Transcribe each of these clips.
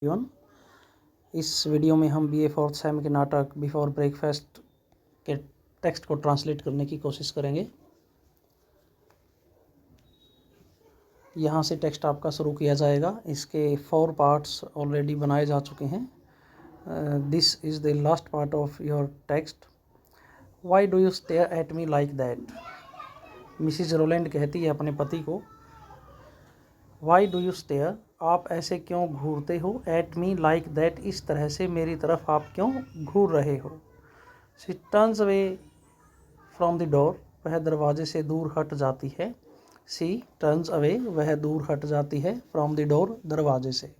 Everyone, इस video में हम बीए फोर्थ सेम के नाटक बिफोर ब्रेकफास्ट के टेक्स्ट को ट्रांसलेट करने की कोशिश करेंगे। यहाँ से टेक्स्ट आपका शुरू किया जाएगा। इसके 4 पार्ट्स ऑलरेडी बनाए जा चुके हैं। This is the last part of your text. Why do you stare at me like that? Mrs Roland कहती है अपने पति को, वाई डू यू स्टेयर, आप ऐसे क्यों घूरते हो, एट मी लाइक दैट, इस तरह से मेरी तरफ आप क्यों घूर रहे हो। She turns away from the door, वह दरवाजे से दूर हट जाती है। शी टर्न्स अवे, वह दूर हट जाती है, फ्रॉम द डोर, दरवाजे से।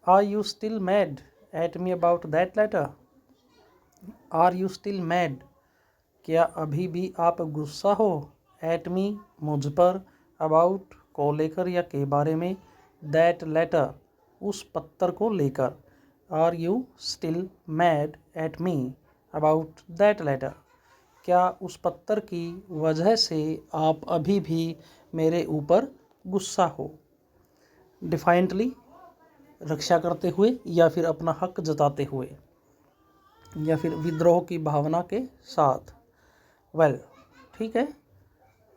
Are you still mad at me about that letter? Are you still mad, क्या अभी भी आप गुस्सा हो, एट मी, मुझ पर, अबाउट, को लेकर या के बारे में, दैट लेटर, उस पत्तर को लेकर। Are you still mad at me about that letter, क्या उस पत्तर की वजह से आप अभी भी मेरे ऊपर गुस्सा हो। डिफाइंटली, रक्षा करते हुए या फिर अपना हक जताते हुए या फिर विद्रोह की भावना के साथ। वेल, ठीक है।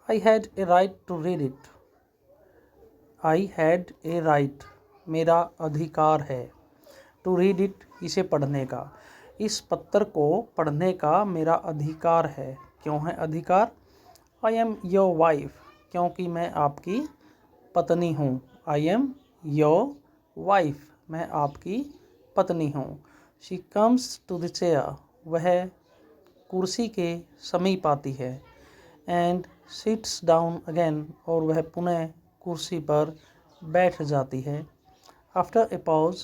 I had a right to read it. I had a right, मेरा अधिकार है, टू रीड इट, इसे पढ़ने का, इस पत्र को पढ़ने का मेरा अधिकार है। क्यों है अधिकार? आई एम योर वाइफ, क्योंकि मैं आपकी पत्नी हूँ। आई एम योर वाइफ, मैं आपकी पत्नी हूँ। She comes to the chair, वह कुर्सी के समीप आती है। एंड सिट्स डाउन अगेन, और वह पुनः कुर्सी पर बैठ जाती है। आफ्टर ए पॉज,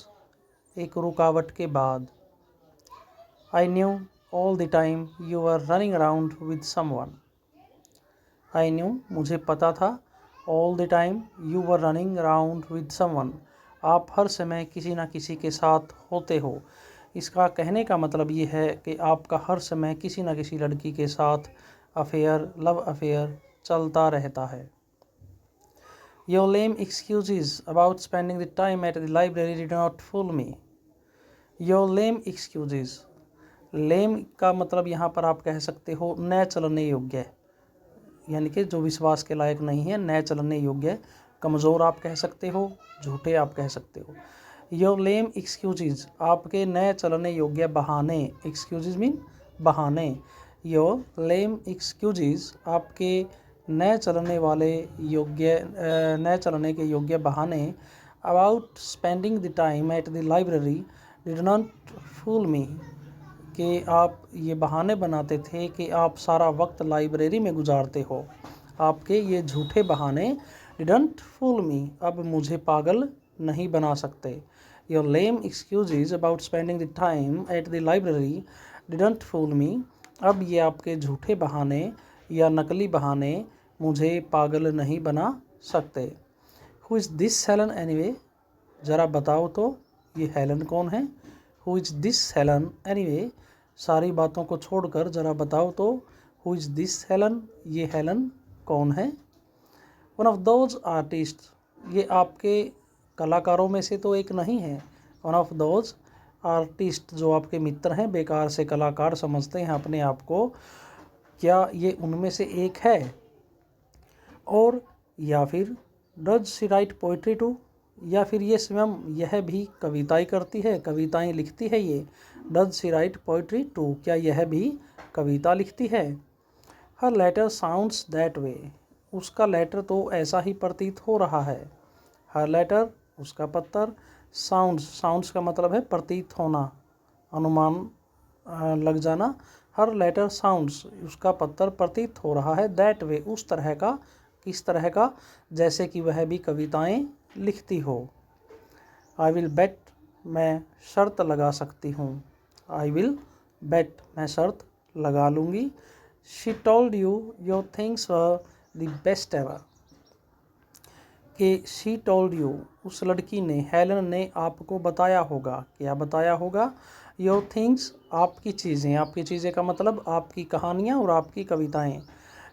एक रुकावट के बाद। I knew all the time you are running around with someone. I knew, मुझे पता था, all the time you are running around with someone, आप हर समय किसी न किसी के साथ होते हो। इसका कहने का मतलब ये है कि आपका हर समय किसी न किसी लड़की के साथ अफेयर, लव अफेयर चलता रहता है। Your lame excuses about spending the time at the library did not fool me. Your lame excuses, lame का मतलब यहाँ पर आप कह सकते हो न चलने योग्य, यानी कि जो विश्वास के लायक नहीं है, न चलने योग्य, कमज़ोर आप कह सकते हो, झूठे आप कह सकते हो। Your lame excuses, आपके न चलने योग्य बहाने, excuses मीन बहाने। Your lame excuses, आपके न चलने वाले योग्य, न चलने के योग्य बहाने, about spending the time at the library did not fool me, कि आप ये बहाने बनाते थे कि आप सारा वक्त लाइब्रेरी में गुजारते हो। आपके ये झूठे बहाने डिडंट फूल मी, अब मुझे पागल नहीं बना सकते। Your lame excuses about spending the time at the library didn't fool me, अब ये आपके झूठे बहाने या नकली बहाने मुझे पागल नहीं बना सकते। Who is this Helen anyway, ज़रा बताओ तो ये हेलन कौन है। Who is this Helen anyway, सारी बातों को छोड़कर ज़रा बताओ तो हु इज़ दिस हेलन, ये हेलन कौन है। वन ऑफ दोज आर्टिस्ट, ये आपके कलाकारों में से तो एक नहीं है। वन ऑफ दोज आर्टिस्ट, जो आपके मित्र हैं, बेकार से कलाकार समझते हैं अपने आप को, क्या ये उनमें से एक है। और या फिर does she write poetry too, या फिर ये स्वयं यह भी कविताएं करती है, कविताएं लिखती है ये। Does she write poetry too, क्या यह भी कविता लिखती है। Her letter sounds that way, उसका लेटर तो ऐसा ही प्रतीत हो रहा है। हर लेटर, उसका पत्तर, साउंड्स का मतलब है प्रतीत होना, अनुमान लग जाना। हर लेटर साउंड्स, उसका पत्तर प्रतीत हो रहा है, दैट वे, उस तरह का, किस तरह का, जैसे कि वह भी कविताएं लिखती हो। आई विल बेट, मैं शर्त लगा सकती हूँ। आई विल बेट, मैं शर्त लगा लूँगी। She told you your things were the best ever, कि शी टोल्ड यू, उस लड़की ने, हेलन ने आपको बताया होगा। क्या बताया होगा? योर थिंग्स, आपकी चीज़ें, आपकी चीज़ें का मतलब आपकी कहानियाँ और आपकी कविताएं।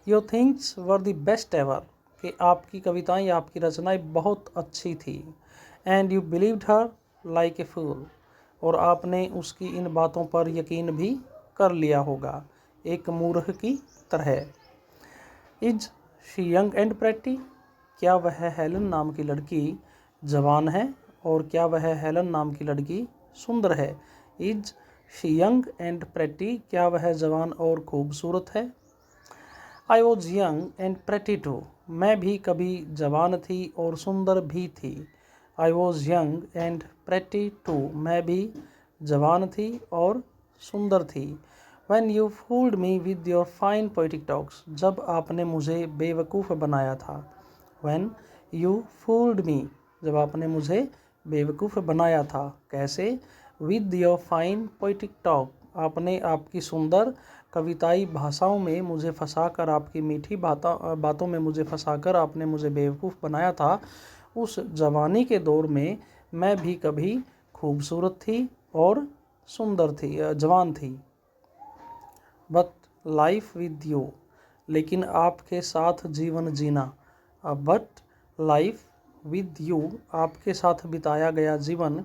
Your things were the best ever, कि आपकी कविताएं, आपकी रचनाएं बहुत अच्छी थी। And you believed her, like a fool, और आपने उसकी इन बातों पर यकीन भी कर लिया होगा, एक मूर्ख की तरह। Is she young and pretty, क्या वह हेलन नाम की लड़की जवान है और क्या वह हेलन नाम की लड़की सुंदर है। Is she young and pretty, क्या वह जवान और खूबसूरत है। I was young and pretty too, मैं भी कभी जवान थी और सुंदर भी थी। I was young and pretty too, मैं भी जवान थी और सुंदर थी। When you fooled me with your fine poetic talks, जब आपने मुझे बेवकूफ़ बनाया था। When you fooled me, जब आपने मुझे बेवकूफ़ बनाया था। कैसे? With your fine poetic talk, आपने आपकी सुंदर कविताई भाषाओं में मुझे फंसाकर, आपकी मीठी बातों में मुझे फंसाकर आपने मुझे बेवकूफ़ बनाया था। उस जवानी के दौर में मैं भी कभी खूबसूरत थी और सुंदर थी, जवान थी। बट लाइफ विद यू, लेकिन आपके साथ जीवन जीना। बट लाइफ विद यू, आपके साथ बिताया गया जीवन।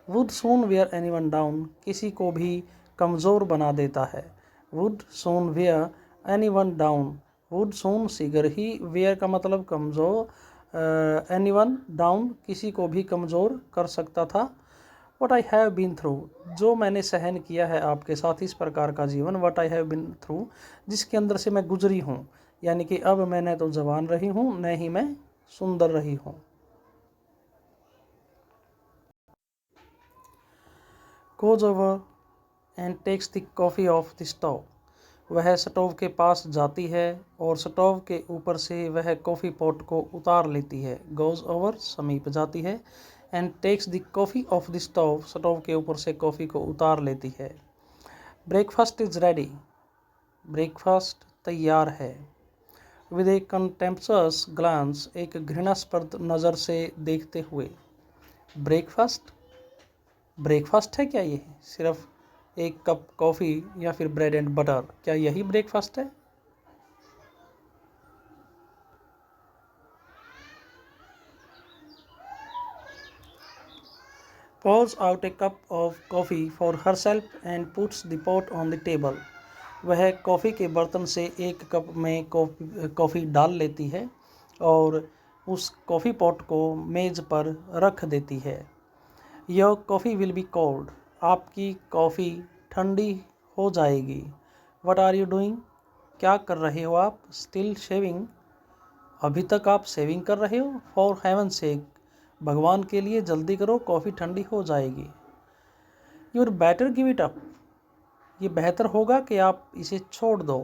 Would soon wear anyone down, किसी को भी कमज़ोर बना देता है। Would soon wear anyone down, would soon शीघ्र ही, वेयर का मतलब कमज़ोर, एनीवन डाउन किसी को भी कमज़ोर कर सकता था। What I have been through, जो मैंने सहन किया है आपके साथ इस प्रकार का जीवन। What I have been through, जिसके अंदर से मैं गुजरी हूँ, यानी कि अब मैं न तो जवान रही हूँ न ही मैं सुंदर रही हूँ। Goes over and takes the coffee off the stove, वह स्टोव के पास जाती है और स्टोव के ऊपर से वह कॉफ़ी पॉट को उतार लेती है। गोज ओवर समीप जाती है, and takes the coffee off the stove, stove के ऊपर से कॉफ़ी को उतार लेती है। ब्रेकफास्ट इज रेडी, ब्रेकफास्ट तैयार है। विद ए कंटेम्प्चुअस ग्लांस, एक घृणास्पद नज़र से देखते हुए। ब्रेकफास्ट, ब्रेकफास्ट है क्या ये? सिर्फ एक कप कॉफ़ी या फिर ब्रेड एंड बटर, क्या यही ब्रेकफास्ट है? Pours out a cup of coffee for herself and puts the pot on the table. वह कॉफ़ी के बर्तन से एक कप में कॉफ़ी डाल लेती है और उस कॉफ़ी पॉट को मेज़ पर रख देती है। Your coffee will be cold, आपकी कॉफ़ी ठंडी हो जाएगी। What are you doing? क्या कर रहे हो आप? Still shaving, अभी तक आप सेविंग कर रहे हो। For heaven's sake, भगवान के लिए जल्दी करो, कॉफ़ी ठंडी हो जाएगी। You'd better give it up, ये बेहतर होगा कि आप इसे छोड़ दो।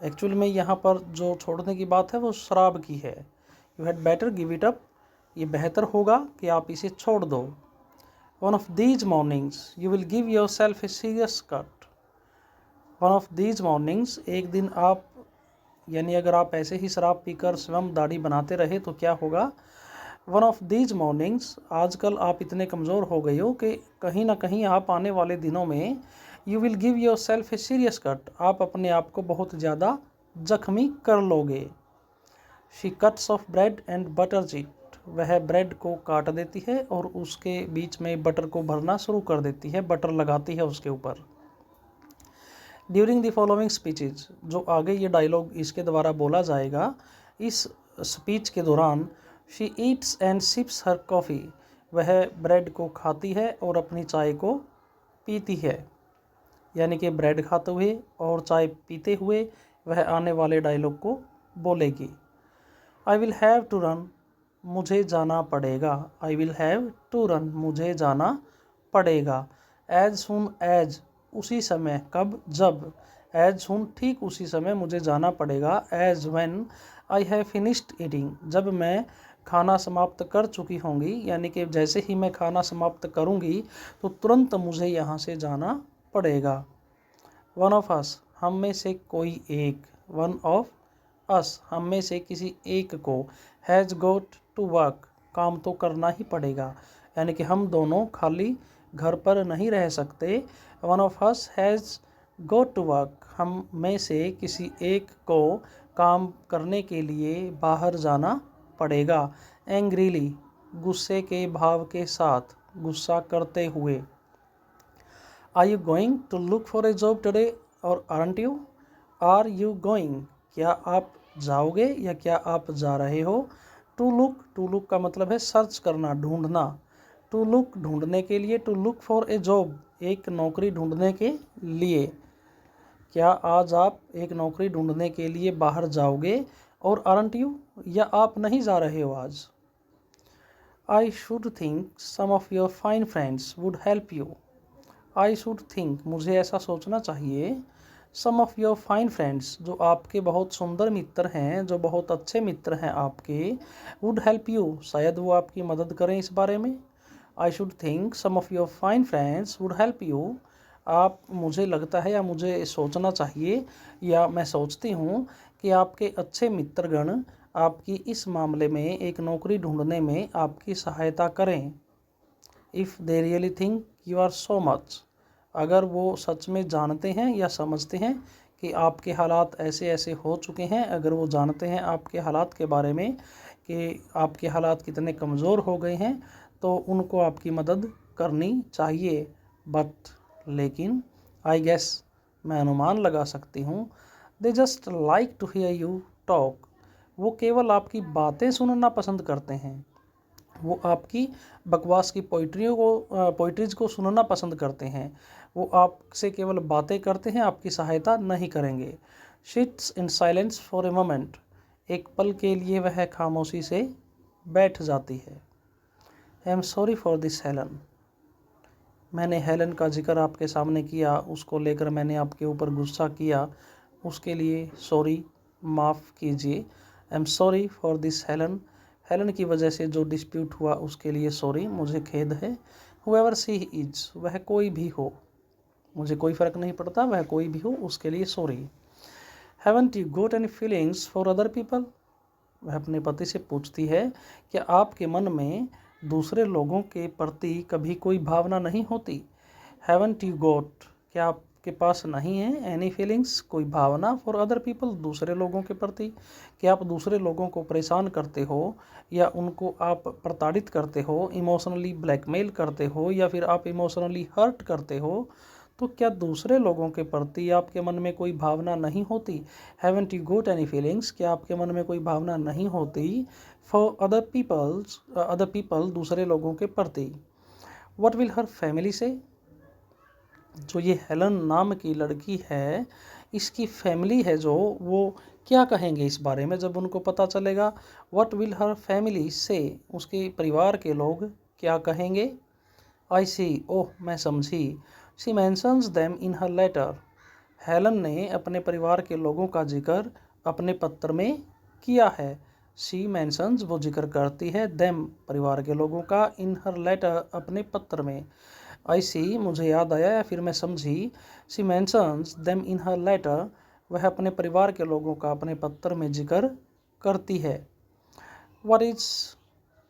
एक्चुअल में यहाँ पर जो छोड़ने की बात है वो शराब की है। You had better give it up, ये बेहतर होगा कि आप इसे छोड़ दो। One of these mornings you will give yourself a serious cut. One of these mornings, एक दिन आप, यानी अगर आप ऐसे ही शराब पीकर स्वयं दाढ़ी बनाते रहे तो क्या होगा। वन ऑफ दीज मॉर्निंग्स, आजकल आप इतने कमज़ोर हो गए हो कि कहीं ना कहीं आप आने वाले दिनों में you will give your self a serious cut, आप अपने आप को बहुत ज़्यादा जख्मी कर लोगे। She cuts of bread and butter it, वह ब्रेड को काट देती है और उसके बीच में बटर को भरना शुरू कर देती है, बटर लगाती है उसके ऊपर। ड्यूरिंग द फॉलोइंग स्पीचेज, जो आगे ये डायलॉग इसके द्वारा बोला जाएगा, इस स्पीच के दौरान she eats and sips her coffee, वह ब्रेड को खाती है और अपनी चाय को पीती है। यानी कि ब्रेड खाते हुए और चाय पीते हुए वह आने वाले डायलॉग को बोलेगी। I will have to run, मुझे जाना पड़ेगा। I will have to run, मुझे जाना पड़ेगा। एज सुन एज, उसी समय, कब, जब। एज सुन, ठीक उसी समय मुझे जाना पड़ेगा। As when I have finished eating, जब मैं खाना समाप्त कर चुकी होंगी, यानी कि जैसे ही मैं खाना समाप्त करूंगी तो तुरंत मुझे यहाँ से जाना पड़ेगा। वन ऑफ अस, हम में से कोई एक। वन ऑफ अस, हम में से किसी एक को। हैज़ गोट टू वर्क, काम तो करना ही पड़ेगा, यानी कि हम दोनों खाली घर पर नहीं रह सकते। One of us has got to work, हम में से किसी एक को काम करने के लिए बाहर जाना पड़ेगा। एंग्रीली, गुस्से के भाव के साथ, गुस्सा करते हुए। Are you going to look for a job today और aren't you? Are you going, क्या आप जाओगे या क्या आप जा रहे हो? टू लुक का मतलब है सर्च करना, ढूंढना। टू लुक ढूंढने के लिए, to look for a job एक नौकरी ढूंढने के लिए। क्या आज आप एक नौकरी ढूंढने के लिए बाहर जाओगे? और आरंट यू, या आप नहीं जा रहे हो आज? I should think some of your fine friends would help you. I should think, मुझे ऐसा सोचना चाहिए, some of your fine friends, जो आपके बहुत सुंदर मित्र हैं, जो बहुत अच्छे मित्र हैं आपके, वुड हेल्प यू, शायद वो आपकी मदद करें इस बारे में। I should think some of your fine friends would help you. आप, मुझे लगता है या मुझे सोचना चाहिए या मैं सोचती हूँ कि आपके अच्छे मित्रगण आपकी इस मामले में, एक नौकरी ढूंढने में आपकी सहायता करें। If they really think you are so much, अगर वो सच में जानते हैं या समझते हैं कि आपके हालात ऐसे ऐसे हो चुके हैं, अगर वो जानते हैं आपके हालात के बारे में कि आपके हालात कितने कमज़ोर हो गए हैं, तो उनको आपकी मदद करनी चाहिए। बट, लेकिन, आई गेस, मैं अनुमान लगा सकती हूँ, they just like to hear you talk, वो केवल आपकी बातें सुनना पसंद करते हैं, वो आपकी बकवास की पोइट्रीज़ को सुनना पसंद करते हैं, वो आपसे केवल बातें करते हैं, आपकी सहायता नहीं करेंगे। Sits in silence for a moment, एक पल के लिए वह खामोशी से बैठ जाती है। I am sorry for this Helen, मैंने हेलन का जिक्र आपके सामने किया, उसको लेकर मैंने आपके ऊपर गुस्सा किया, उसके लिए सॉरी, माफ़ कीजिए। I am sorry for this Helen, Helen की वजह से जो डिस्प्यूट हुआ उसके लिए सॉरी, मुझे खेद है। हुएवर शी इज़, वह कोई भी हो, मुझे कोई फ़र्क नहीं पड़ता, वह कोई भी हो, उसके लिए sorry. Haven't you got any feelings for other people, वह अपने पति से पूछती है, क्या आपके मन में दूसरे लोगों के प्रति कभी कोई भावना नहीं होती? हैवंट यू गोट, क्या आपके पास नहीं है, एनी फीलिंग्स, कोई भावना, फॉर अदर पीपल, दूसरे लोगों के प्रति? क्या आप दूसरे लोगों को परेशान करते हो, या उनको आप प्रताड़ित करते हो, इमोशनली ब्लैकमेल करते हो, या फिर आप इमोशनली हर्ट करते हो? तो क्या दूसरे लोगों के प्रति आपके मन में कोई भावना नहीं होती? Haven't you got any feelings, क्या आपके मन में कोई भावना नहीं होती, फॉर अदर पीपल, दूसरे लोगों के प्रति? व्हाट विल हर फैमिली से, जो ये हेलन नाम की लड़की है, इसकी फैमिली है जो, वो क्या कहेंगे इस बारे में जब उनको पता चलेगा? व्हाट विल हर फैमिली से, उसके परिवार के लोग क्या कहेंगे? आई सी, ओह मैं समझी। She mentions them in her letter, Helen ने अपने परिवार के लोगों का जिक्र अपने पत्र में किया है। शी मैंशंस, वो जिक्र करती है, देम, परिवार के लोगों का, इन हर लेटर, अपने पत्र में। आई सी, मुझे याद आया या फिर मैं समझी, she mentions them in her letter, वह अपने परिवार के लोगों का अपने पत्र में जिक्र करती है। What is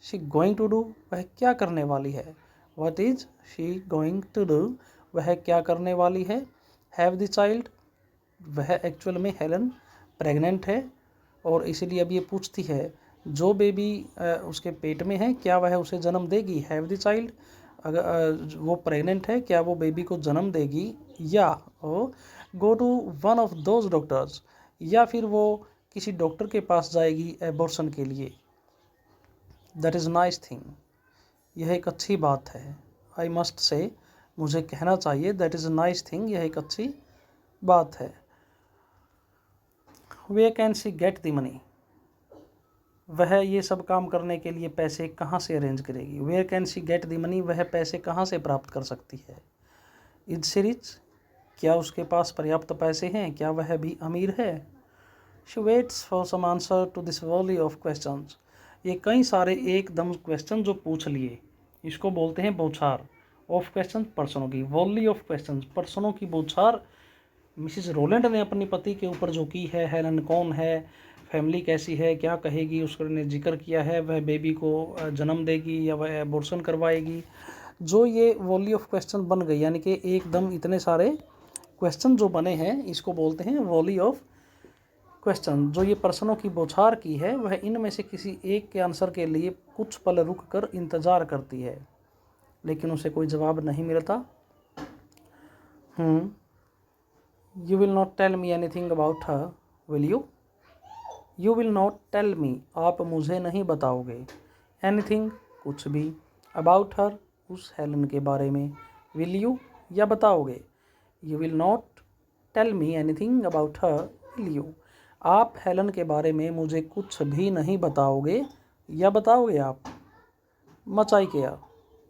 she going to do, वह क्या करने वाली है? What is she going to do, वह क्या करने वाली है? हैव द चाइल्ड, वह एक्चुअल में हेलन प्रेग्नेंट है और इसीलिए अब ये पूछती है, जो बेबी उसके पेट में है क्या वह उसे जन्म देगी? हैव द चाइल्ड, अगर वो प्रेग्नेंट है, क्या वो बेबी को जन्म देगी? या go to one of those doctors, या फिर वो किसी डॉक्टर के पास जाएगी एबॉर्शन के लिए। दैट इज़ नाइस थिंग, यह एक अच्छी बात है। आई मस्ट से, मुझे कहना चाहिए, दैट इज़ नाइस थिंग, यह एक अच्छी बात है। Where can she get the money, वह ये सब काम करने के लिए पैसे कहाँ से अरेंज करेगी? Where can she get the money, वह पैसे कहाँ से प्राप्त कर सकती है? इज शी रिच, क्या उसके पास पर्याप्त पैसे हैं, क्या वह भी अमीर है? She waits for some answer to this volley of questions, ये कई सारे एकदम क्वेश्चन जो पूछ लिए, इसको बोलते हैं बौछार ऑफ क्वेश्चन, प्रश्नों की, वॉली ऑफ क्वेश्चन, प्रश्नों की बौछार मिसिज रोलैंड ने अपने पति के ऊपर जो की है। हेलन कौन है, फैमिली कैसी है, क्या कहेगी, उसने जिक्र किया है, वह बेबी को जन्म देगी या वह एबॉर्शन करवाएगी। जो ये वॉली ऑफ क्वेश्चन बन गई, यानी कि एकदम इतने सारे क्वेश्चन जो बने हैं, इसको बोलते हैं वॉली ऑफ क्वेश्चन, जो ये प्रश्नों की बौछार की है वह इनमें से किसी एक के आंसर के लिए कुछ पल रुक कर इंतज़ार करती है, लेकिन उसे कोई जवाब नहीं मिलता। You will not tell me anything about her, will you? You will not tell me, आप मुझे नहीं बताओगे, एनीथिंग, कुछ भी, अबाउट हर, उस हेलन के बारे में, विल यू, या बताओगे। You will not tell me anything about her, will you, आप हेलन के बारे में मुझे कुछ भी नहीं बताओगे, या बताओगे आप। मच आई केयर,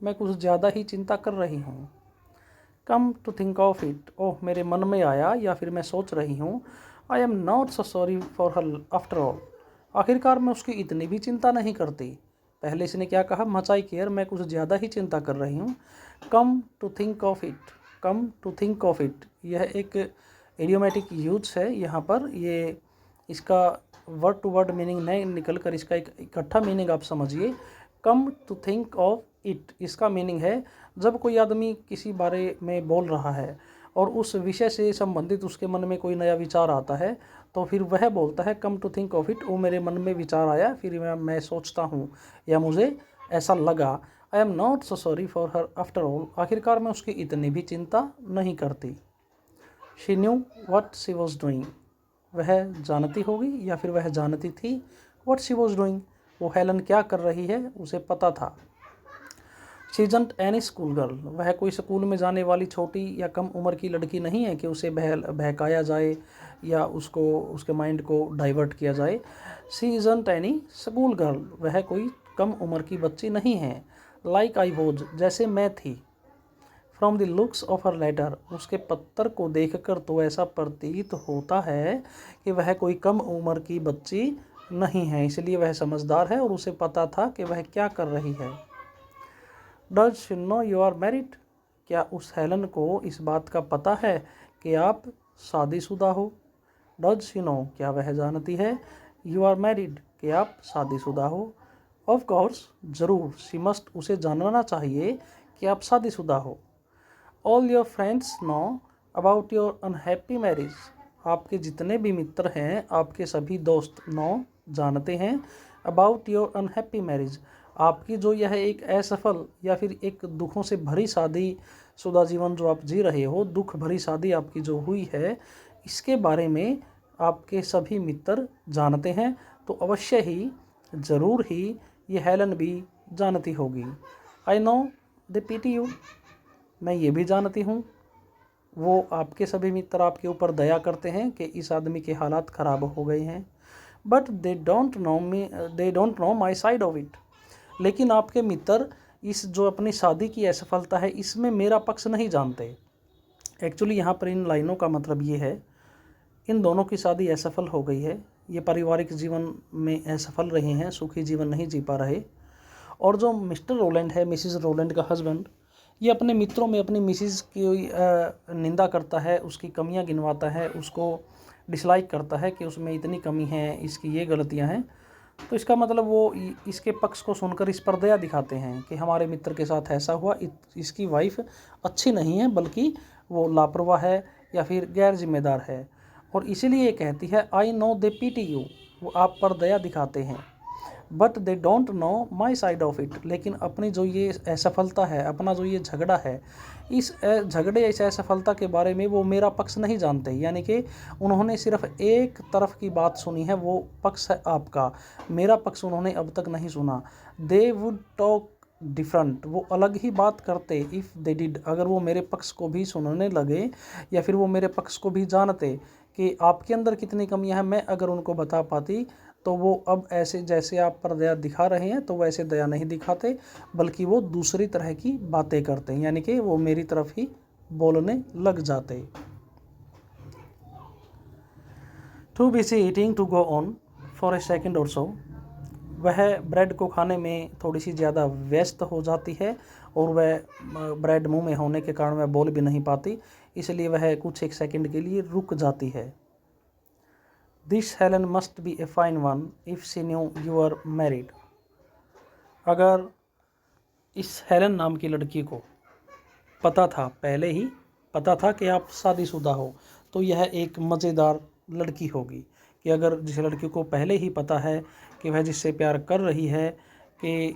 मैं कुछ ज़्यादा ही चिंता कर रही हूँ। Come to think of it, oh मेरे मन में आया या फिर मैं सोच रही हूँ। I am not so sorry for her after all, आखिरकार मैं उसकी इतनी भी चिंता नहीं करती। पहले इसने क्या कहा, मच आई केयर, मैं कुछ ज़्यादा ही चिंता कर रही हूँ। Come to think of it, come to think of it, यह एक इडियोमेटिक यूज है यहाँ पर। ये इसका वर्ड टू वर्ड मीनिंग नहीं निकल कर इसका एक इकट्ठा मीनिंग आप समझिए। Come to think of it, इसका मीनिंग है जब कोई आदमी किसी बारे में बोल रहा है और उस विषय से संबंधित उसके मन में कोई नया विचार आता है, तो फिर वह बोलता है come to think of it, वो मेरे मन में विचार आया, फिर मैं सोचता हूँ या मुझे ऐसा लगा। I am not so sorry for her after all, आखिरकार मैं उसकी इतनी भी चिंता नहीं करती। She knew what she was doing, वह जानती होगी या फिर वह जानती थी। वट शी वॉज डूइंग, वो हेलन क्या कर रही है उसे पता था। She isn't any school girl, वह कोई स्कूल में जाने वाली छोटी या कम उम्र की लड़की नहीं है कि उसे बहकाया जाए या उसको उसके माइंड को डाइवर्ट किया जाए। She isn't any school girl, वह कोई कम उम्र की बच्ची नहीं है। लाइक आई वॉज, जैसे मैं थी। From the looks of her letter, उसके पत्तर को देखकर तो ऐसा प्रतीत होता है कि वह कोई कम उम्र की बच्ची नहीं है, इसलिए वह समझदार है और उसे पता था कि वह क्या कर रही है। Does she know you are married, क्या उस हेलन को इस बात का पता है कि आप शादीशुदा हो। डज शी नो, क्या वह जानती है, यू आर मैरिड, कि आप शादीशुदा हो। ऑफ कोर्स, ज़रूर, शी मस्ट, उसे जानना चाहिए कि आप शादीशुदा हो। All your friends know about your unhappy marriage, आपके जितने भी मित्र हैं, आपके सभी दोस्त नो, जानते हैं, अबाउट योर अनहैप्पी मैरिज, आपकी जो यह एक असफल या फिर एक दुखों से भरी शादीशुदा जीवन जो आप जी रहे हो, दुख भरी शादी आपकी जो हुई है, इसके बारे में आपके सभी मित्र जानते हैं, तो अवश्य ही, ज़रूर ही, ये हेलन भी जानती होगी। I know they PT you, मैं ये भी जानती हूँ, वो आपके सभी मित्र आपके ऊपर दया करते हैं कि इस आदमी के हालात ख़राब हो गए हैं। But they don't know my side of it, लेकिन आपके मित्र इस जो अपनी शादी की असफलता है इसमें मेरा पक्ष नहीं जानते। एक्चुअली यहाँ पर इन लाइनों का मतलब ये है, इन दोनों की शादी असफल हो गई है, ये पारिवारिक जीवन में असफल रहे हैं, सुखी जीवन नहीं जी पा रहे। और जो मिस्टर रोलैंड है, मिसिज़ रोलैंड का हस्बैंड, ये अपने मित्रों में अपनी मिसिज़ की निंदा करता है, उसकी कमियां गिनवाता है, उसको डिसलाइक करता है कि उसमें इतनी कमी है, इसकी ये गलतियां हैं। तो इसका मतलब वो इसके पक्ष को सुनकर इस पर दया दिखाते हैं कि हमारे मित्र के साथ ऐसा हुआ, इसकी वाइफ अच्छी नहीं है, बल्कि वो लापरवाह है या फिर गैर जिम्मेदार है। और इसीलिए ये कहती है I know they PT you, वो आप पर दया दिखाते हैं। But they don't know my side of it, लेकिन अपनी जो ये असफलता है, अपना जो ये झगड़ा है, इस झगड़े इस असफलता के बारे में वो मेरा पक्ष नहीं जानते, यानी कि उन्होंने सिर्फ एक तरफ की बात सुनी है, वो पक्ष है आपका, मेरा पक्ष उन्होंने अब तक नहीं सुना। दे वुड टॉक डिफरेंट, वो अलग ही बात करते, इफ़ दे डिड, अगर वो मेरे पक्ष को भी सुनने लगे या फिर वो मेरे पक्ष को भी जानते कि आपके अंदर कितनी कमियां हैं, मैं अगर उनको बता पाती, तो वो अब ऐसे जैसे आप पर दया दिखा रहे हैं तो वैसे दया नहीं दिखाते, बल्कि वो दूसरी तरह की बातें करते हैं, यानी कि वो मेरी तरफ ही बोलने लग जाते। Too busy eating to go on for a second और सो, वह ब्रेड को खाने में थोड़ी सी ज़्यादा व्यस्त हो जाती है और वह ब्रेड मुंह में होने के कारण वह बोल भी नहीं पाती, इसलिए वह कुछ एक सेकंड के लिए रुक जाती है। This Helen must be a fine one if she knew you are married, अगर इस हेलन नाम की लड़की को पता था, पहले ही पता था कि आप शादीशुदा हो, तो यह एक मज़ेदार लड़की होगी, कि अगर जिस लड़की को पहले ही पता है कि वह जिससे प्यार कर रही है कि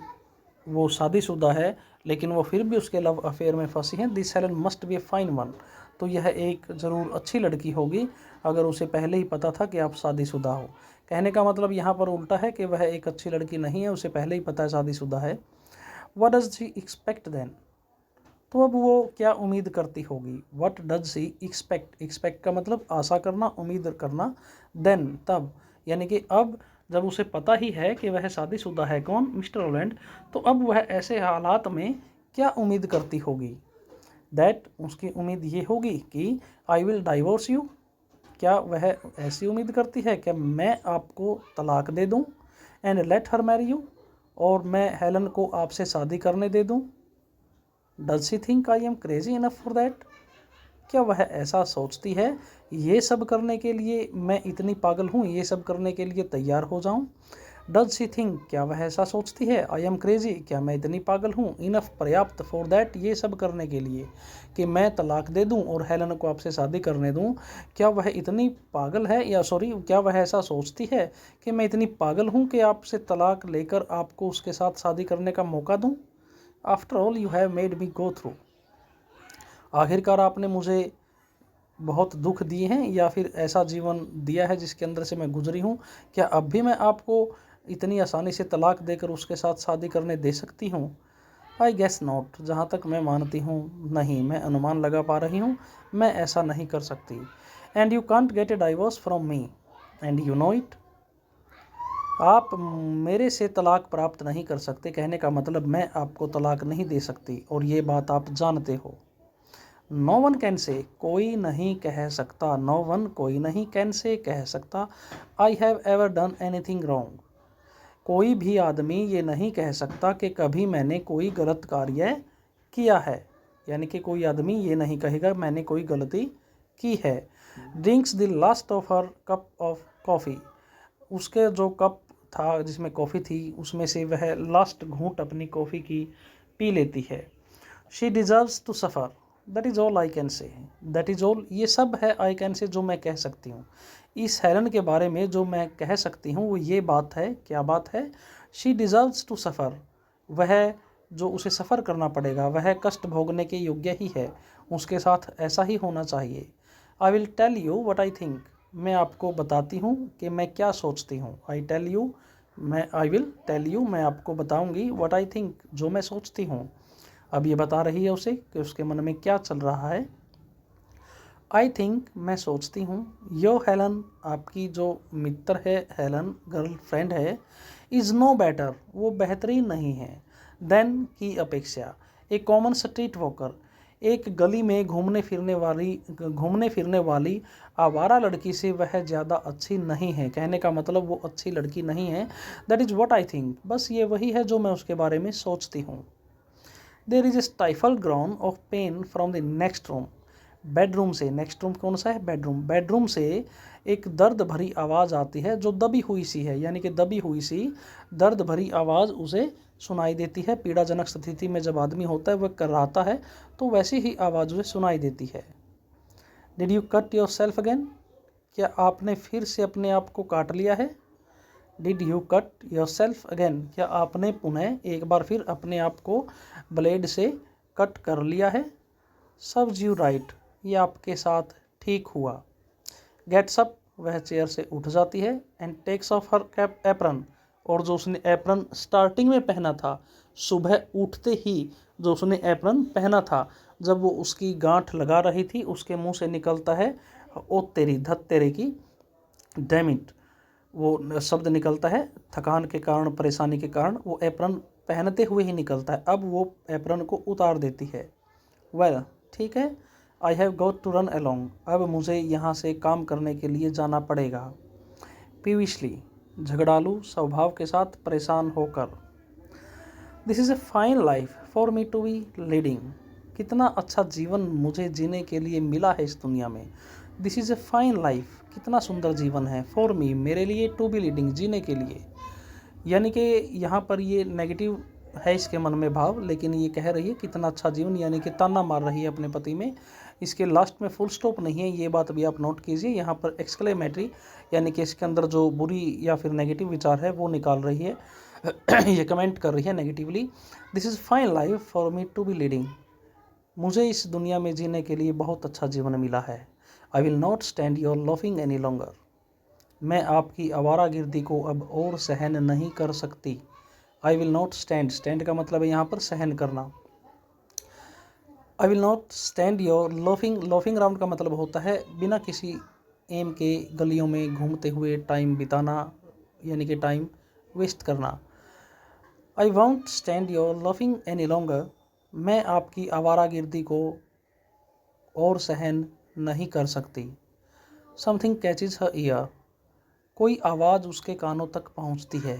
वो शादीशुदा है, लेकिन वो फिर भी उसके लव अफेयर में फंसी है, this Helen must be a fine one. तो यह एक ज़रूर अच्छी लड़की होगी अगर उसे पहले ही पता था कि आप शादीशुदा हो। कहने का मतलब यहाँ पर उल्टा है कि वह एक अच्छी लड़की नहीं है, उसे पहले ही पता है शादीशुदा है। What does she expect then? तो अब वो क्या उम्मीद करती होगी? What does she expect? Expect का मतलब आशा करना, उम्मीद करना। देन तब, यानी कि अब जब उसे पता ही है कि वह शादीशुदा है, कौन? मिस्टर हॉलैंड, तो अब वह ऐसे हालात में क्या उम्मीद करती होगी? दैट, उसकी उम्मीद ये होगी कि आई विल डाइवोर्स यू। क्या वह ऐसी उम्मीद करती है कि मैं आपको तलाक दे दूं? And let her marry you, और मैं हेलन को आपसे शादी करने दे दूं? Does she think I am crazy enough for that? क्या वह ऐसा सोचती है ये सब करने के लिए मैं इतनी पागल हूँ, ये सब करने के लिए तैयार हो जाऊँ? डज शी थिंक, क्या वह ऐसा सोचती है, आई एम क्रेजी, क्या मैं इतनी पागल हूँ, इनफ पर्याप्त, फॉर दैट, ये सब करने के लिए, कि मैं तलाक दे दूँ और हेलन को आपसे शादी करने दूँ? क्या वह इतनी पागल है, या सॉरी, क्या वह ऐसा सोचती है कि मैं इतनी पागल हूँ कि आपसे तलाक लेकर आपको उसके साथ शादी करने का मौका दूँ? After all you have made me go through, आखिरकार आपने मुझे बहुत दुख दिए हैं या फिर ऐसा जीवन दिया है जिसके अंदर से मैं गुजरी हूँ, क्या अब भी मैं आपको इतनी आसानी से तलाक देकर उसके साथ शादी करने दे सकती हूँ? आई गेस नॉट, जहाँ तक मैं मानती हूँ नहीं, मैं अनुमान लगा पा रही हूँ, मैं ऐसा नहीं कर सकती। And you can't get A divorce from me and you know it, आप मेरे से तलाक प्राप्त नहीं कर सकते, कहने का मतलब मैं आपको तलाक नहीं दे सकती और ये बात आप जानते हो। नो वन कैन से, कोई नहीं कह सकता, नो वन, कोई नहीं, कैन से, कह सकता, I have ever done anything wrong, कोई भी आदमी ये नहीं कह सकता कि कभी मैंने कोई गलत कार्य किया है, यानी कि कोई आदमी ये नहीं कहेगा मैंने कोई गलती की है। Drinks the last of her cup of coffee, उसके जो कप था जिसमें कॉफ़ी थी उसमें से वह लास्ट घूंट अपनी कॉफ़ी की पी लेती है। She deserves to suffer, that is all I can say, that is all, ये सब है आई कैन से जो मैं कह सकती हूँ। इस हेलन के बारे में जो मैं कह सकती हूँ वो ये बात है, क्या बात है? शी डिज़र्व्स टू सफ़र, वह जो उसे सफ़र करना पड़ेगा वह कष्ट भोगने के योग्य ही है, उसके साथ ऐसा ही होना चाहिए। I will tell you what I think, मैं आपको बताती हूँ कि मैं क्या सोचती हूँ। आई टेल यू, मैं आई विल टेल यू, मैं आपको बताऊँगी व्हाट आई थिंक, जो मैं सोचती हूँ। अब ये बता रही है उसे कि उसके मन में क्या चल रहा है। आई थिंक, मैं सोचती हूँ, यो हेलन, आपकी जो मित्र है हेलन, गर्लफ्रेंड है, इज़ नो बेटर, वो बेहतरीन नहीं है, देन की अपेक्षा, ए कॉमन स्ट्रीट वॉकर, एक गली में घूमने फिरने वाली आवारा लड़की से वह ज़्यादा अच्छी नहीं है, कहने का मतलब वो अच्छी लड़की नहीं है। That is what I think, बस ये वही है जो मैं उसके बारे में सोचती हूँ। There is a stifled groan of pain from the next room, bedroom से, नेक्स्ट रूम कौन सा है? बेडरूम, बेडरूम से एक दर्द भरी आवाज़ आती है जो दबी हुई सी है, यानी कि दबी हुई सी दर्द भरी आवाज़ उसे सुनाई देती है। पीड़ाजनक स्थिति में जब आदमी होता है वह कराहता है तो वैसी ही आवाज़ उसे सुनाई देती है। Did you cut your self again, क्या आपने फिर से अपने आप को काट लिया है? Did you cut your self again, क्या आपने पुनः एक बार फिर अपने आप को ब्लेड से कट कर लिया है? सर्व्स यू राइट, ये आपके साथ ठीक हुआ। गेट्स अप, वह चेयर से उठ जाती है। And takes off her cap apron, और जो उसने एप्रन स्टार्टिंग में पहना था, सुबह उठते ही जो उसने एप्रन पहना था, जब वो उसकी गांठ लगा रही थी उसके मुंह से निकलता है ओ तेरी धत तेरे की, डैम इट, वो शब्द निकलता है थकान के कारण, परेशानी के कारण, वो एप्रन पहनते हुए ही निकलता है। अब वो एप्रन को उतार देती है। वेल, ठीक है, I have got to run along, अब मुझे यहाँ से काम करने के लिए जाना पड़ेगा। पीविशली, झगड़ालू स्वभाव के साथ, परेशान होकर। This is a fine life for me to be leading, कितना अच्छा जीवन मुझे जीने के लिए मिला है इस दुनिया में। This is a fine life, कितना सुंदर जीवन है, फॉर मी, मेरे लिए, टू बी लीडिंग, जीने के लिए, यानी कि यहाँ पर ये नेगेटिव है इसके मन में भाव, लेकिन ये कह रही है कितना अच्छा जीवन, यानी कि ताना मार रही है अपने पति में। इसके लास्ट में फुल स्टॉप नहीं है, ये बात भी आप नोट कीजिए। यहाँ पर एक्सक्लेमेटरी यानी कि इसके अंदर जो बुरी या फिर नेगेटिव विचार है वो निकाल रही है। ये कमेंट कर रही है negatively. This is fine life for me to be leading. मुझे इस दुनिया में जीने के लिए बहुत अच्छा जीवन मिला है। I will not stand your laughing any longer. मैं आपकी आवारागर्दी को अब और सहन नहीं कर सकती। I will not stand, stand का मतलब है यहाँ पर सहन करना। I will not stand your laughing, laughing around का मतलब होता है बिना किसी एम के गलियों में घूमते हुए टाइम बिताना, यानी कि टाइम वेस्ट करना। I won't stand your laughing any longer. मैं आपकी आवारागर्दी को और सहन नहीं कर सकती। Something catches her ear. कोई आवाज़ उसके कानों तक पहुंचती है।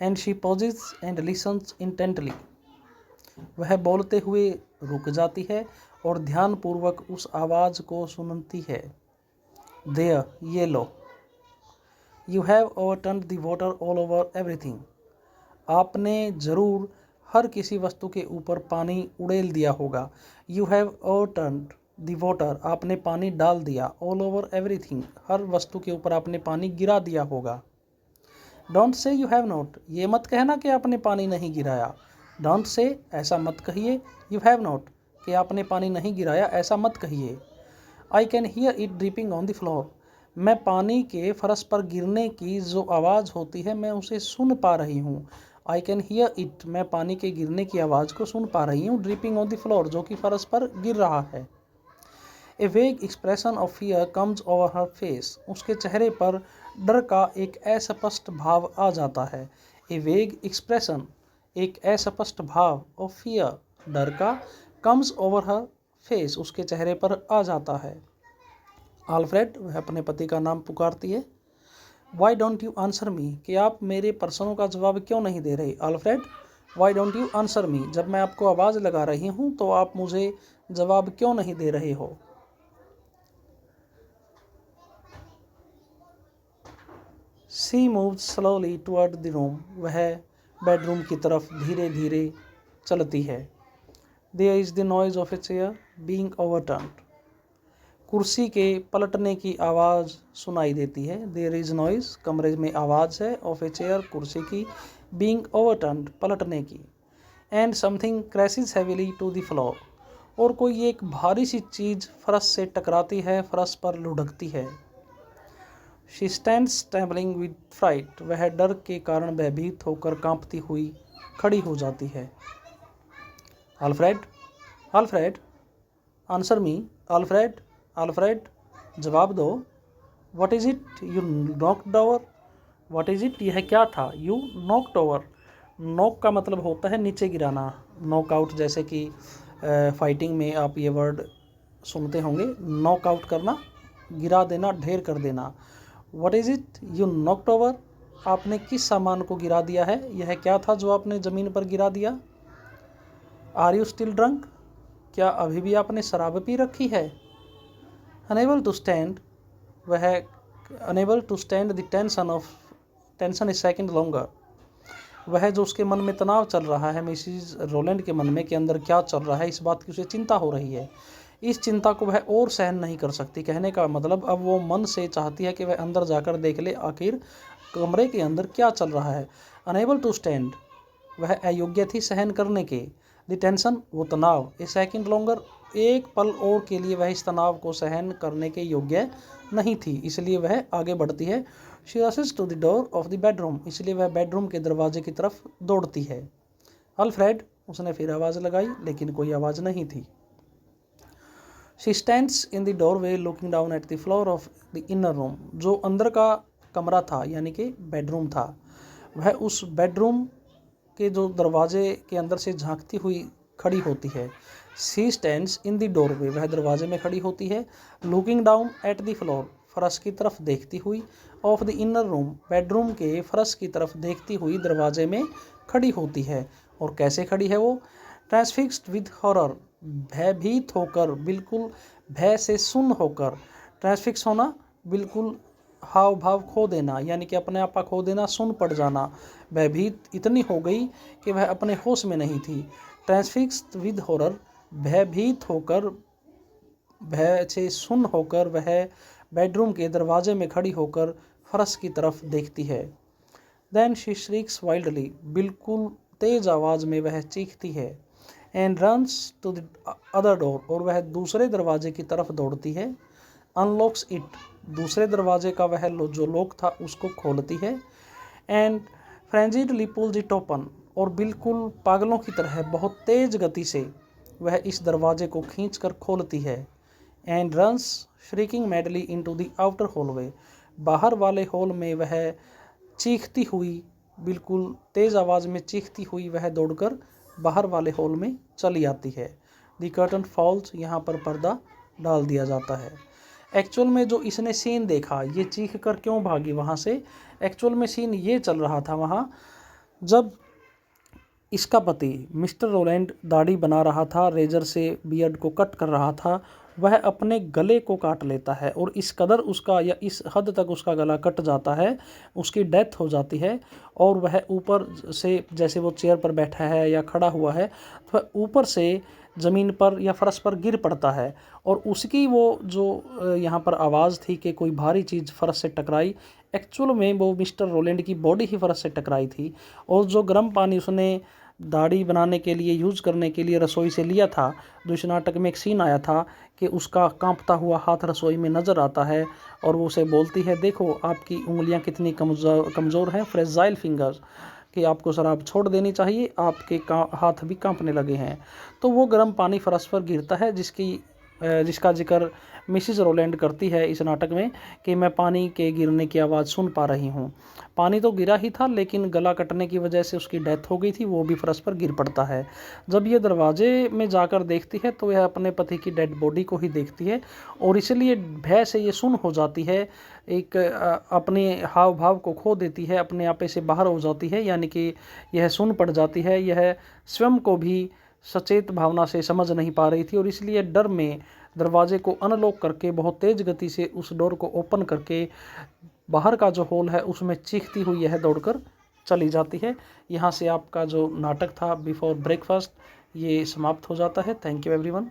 And she pauses and listens intently. वह बोलते हुए रुक जाती है और ध्यानपूर्वक उस आवाज़ को सुनती है। देयर, ये लो। You have overturned the water all over everything. आपने ज़रूर हर किसी वस्तु के ऊपर पानी उड़ेल दिया होगा। You have overturned the water, आपने पानी डाल दिया। ऑल ओवर एवरीथिंग, हर वस्तु के ऊपर आपने पानी गिरा दिया होगा। Don't say you have not, ये मत कहना कि आपने पानी नहीं गिराया। डोंट से, ऐसा मत कहिए। यू हैव नॉट, कि आपने पानी नहीं गिराया, ऐसा मत कहिए। I can hear it dripping on the floor. मैं पानी के फर्श पर गिरने की जो आवाज़ होती है मैं उसे सुन पा रही हूँ। आई कैन हियर इट, मैं पानी के गिरने की आवाज़ को सुन पा रही हूँ। ड्रिपिंग ऑन द फ्लोर, जो कि फर्श पर गिर रहा है। ए वेग expression of fear comes over her face. उसके चेहरे पर डर का एक अस्पष्ट भाव आ जाता है। ए वेग एक्सप्रेशन, एक अस्पष्ट भाव, ऑफ फियर, डर का, कम्स ओवर हर फेस, उसके चेहरे पर आ जाता है। आल्फ्रेड, वह अपने पति का नाम पुकारती है। Why don't you answer me, कि आप मेरे प्रश्नों का जवाब क्यों नहीं दे रहे। Alfred, why don't you answer me, जब मैं आपको आवाज़ लगा रही हूँ तो आप मुझे जवाब क्यों नहीं दे रहे हो। She move slowly toward the room, वह बेडरूम की तरफ धीरे धीरे चलती है। There is the noise of a chair being overturned, कुर्सी के पलटने की आवाज़ सुनाई देती है। देयर इज़ नॉइज, कमरे में आवाज़ है, ऑफ ए चेयर, कुर्सी की, बीइंग ओवरटर्न्ड, पलटने की। And something crashes heavily to the floor, और कोई एक भारी सी चीज़ फर्श से टकराती है, फर्श पर लुढ़कती है। She stands trembling with fright, वह डर के कारण भयभीत होकर कांपती हुई खड़ी हो जाती है। Alfred, Alfred, answer me. Alfred, Alfred, जवाब दो। What is it you knocked over, what is it, यह क्या था। यू नॉक्ड ओवर, नॉक का मतलब होता है नीचे गिराना, नॉकआउट, जैसे कि फाइटिंग में आप ये वर्ड सुनते होंगे, नॉकआउट करना, गिरा देना, ढेर कर देना। What is it you knocked over, आपने किस सामान को गिरा दिया है, यह क्या था जो आपने ज़मीन पर गिरा दिया। आर यू स्टिल ड्रंक, क्या अभी भी आपने शराब पी रखी है। अनेबल टू स्टैंड, वह unable to stand the tension of, tension is second longer, वह जो उसके मन में तनाव चल रहा है, मिसिज रोलैंड के मन में कि अंदर क्या चल रहा है, इस बात की उसे चिंता हो रही है। इस चिंता को वह और सहन नहीं कर सकती। कहने का मतलब अब वो मन से चाहती है कि वह अंदर जाकर देख ले आखिर कमरे के अंदर क्या चल रहा है। अनेबल टू स्टैंड, वह अयोग्य थी सहन करने के। द टेंशन, वो तनाव। ए सेकेंड लॉन्गर, एक पल और के लिए वह इस तनाव को सहन करने के योग्य नहीं थी, इसलिए वह आगे बढ़ती है। She rushes to the door of the bedroom, इसलिए वह बेडरूम के दरवाजे की तरफ दौड़ती है। अल्फ्रेड, उसने फिर आवाज़ लगाई लेकिन कोई आवाज़ नहीं थी। She stands in the doorway looking down at the floor of the inner room, जो अंदर का कमरा था यानी कि बेडरूम था, वह उस बेडरूम के जो दरवाजे के अंदर से झांकती हुई खड़ी होती है। She stands in the doorway, वह दरवाजे में खड़ी होती है। Looking down at the floor, फर्श की तरफ देखती हुई। Of the inner room, bedroom के फर्श की तरफ देखती हुई दरवाजे में खड़ी होती है। और कैसे खड़ी है वो। ट्रांसफिक्स्ड विद हॉरर, भयभीत होकर, बिल्कुल भय से सुन्न होकर। ट्रांसफिक्स होना, बिल्कुल हाव भाव खो देना, यानी कि अपने आप खो देना, सुन पड़ जाना। भयभीत इतनी हो गई कि वह अपने होश में नहीं थी। ट्रांसफिक्स्ड विद हॉरर, भयभीत होकर, भय से सुन्न होकर वह बेडरूम के दरवाजे में खड़ी होकर फर्श की तरफ देखती है। देन शी श्रीक्स वाइल्डली, बिल्कुल तेज आवाज में वह चीखती है। And runs to the other door, और वह दूसरे दरवाजे की तरफ दौड़ती है। अनलॉक्स इट, दूसरे दरवाजे का वह जो लॉक था उसको खोलती है। एंड फ्रेंजिडली पुल्स इट ओपन, और बिल्कुल पागलों की तरह बहुत तेज गति से वह इस दरवाजे को खींचकर खोलती है। And runs shrieking madly into the outer hallway, बाहर वाले हॉल में वह चीखती हुई, बिल्कुल तेज आवाज़ में चीखती हुई वह दौड़कर बाहर वाले हॉल में चली आती है। द कर्टन फॉल्स, यहाँ पर पर्दा डाल दिया जाता है। एक्चुअल में जो इसने सीन देखा, ये चीख कर क्यों भागी वहाँ से, एक्चुअल में सीन ये चल रहा था वहाँ, जब इसका पति मिस्टर रोलैंड दाढ़ी बना रहा था, रेजर से बियर्ड को कट कर रहा था, वह अपने गले को काट लेता है और इस कदर उसका, या इस हद तक उसका गला कट जाता है, उसकी डेथ हो जाती है। और वह ऊपर से, जैसे वो चेयर पर बैठा है या खड़ा हुआ है, तो वह ऊपर से ज़मीन पर या फर्श पर गिर पड़ता है। और उसकी वो जो यहाँ पर आवाज़ थी कि कोई भारी चीज़ फर्श से टकराई, एक्चुअल में वो मिस्टर रोलैंड की बॉडी ही फर्श से टकराई थी। और जो गर्म पानी उसने दाढ़ी बनाने के लिए यूज़ करने के लिए रसोई से लिया था, जो इस नाटक में एक सीन आया था कि उसका कांपता हुआ हाथ रसोई में नज़र आता है और वो उसे बोलती है, देखो आपकी उंगलियां कितनी कमज़ोर हैं, फ्रेजाइल फिंगर्स, कि आपको शराब छोड़ देनी चाहिए, आपके हाथ भी कांपने लगे हैं। तो वो गर्म पानी फर्श पर गिरता है, जिसका जिक्र मिसिज रोलैंड करती है इस नाटक में कि मैं पानी के गिरने की आवाज़ सुन पा रही हूँ। पानी तो गिरा ही था, लेकिन गला कटने की वजह से उसकी डेथ हो गई थी, वो भी फर्श पर गिर पड़ता है। जब ये दरवाजे में जाकर देखती है तो वह अपने पति की डेड बॉडी को ही देखती है और इसलिए भय से ये सुन्न हो जाती है, एक अपने हाव भाव को खो देती है, अपने आपे से बाहर हो जाती है, यानी कि यह सुन्न पड़ जाती है। यह स्वयं को भी सचेत भावना से समझ नहीं पा रही थी और इसलिए डर में दरवाजे को अनलॉक करके बहुत तेज़ गति से उस डोर को ओपन करके बाहर का जो हॉल है उसमें चीखती हुई यह दौड़कर चली जाती है। यहाँ से आपका जो नाटक था बिफोर ब्रेकफास्ट ये समाप्त हो जाता है। Thank you everyone.